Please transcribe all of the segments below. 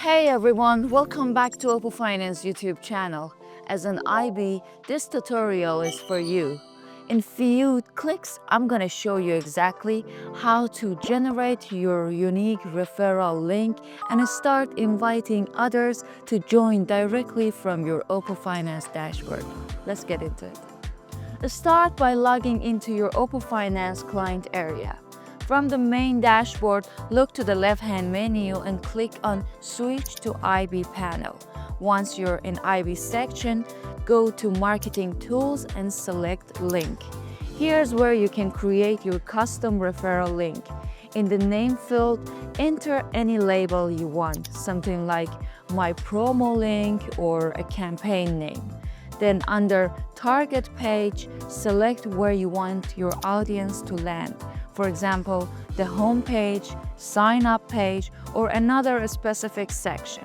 Hey everyone, welcome back to Opofinance YouTube channel. As an IB, this tutorial is for you. In few clicks, I'm gonna show you exactly how to generate your unique referral link and start inviting others to join directly from your Opofinance dashboard. Let's get into it. Start by logging into your Opofinance client area. From the main dashboard, look to the left-hand menu and click on Switch to IB panel. Once you're in IB section, go to Marketing Tools and select Link. Here's where you can create your custom referral link. In the name field, enter any label you want, something like My Promo Link or a campaign name. Then under Target Page, select where you want your audience to land. For example, the home page, sign up page, or another specific section.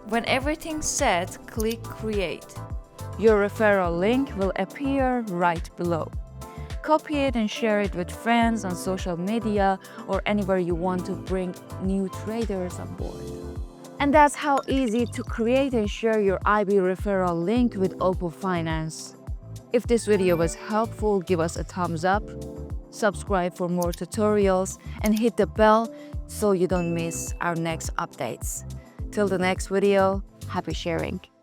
When everything's set, click Create. Your referral link will appear right below. Copy it and share it with friends on social media or anywhere you want to bring new traders on board. And that's how easy to create and share your IB referral link with Opofinance. If this video was helpful, give us a thumbs up, subscribe for more tutorials, and hit the bell so you don't miss our next updates. Till the next video, happy sharing.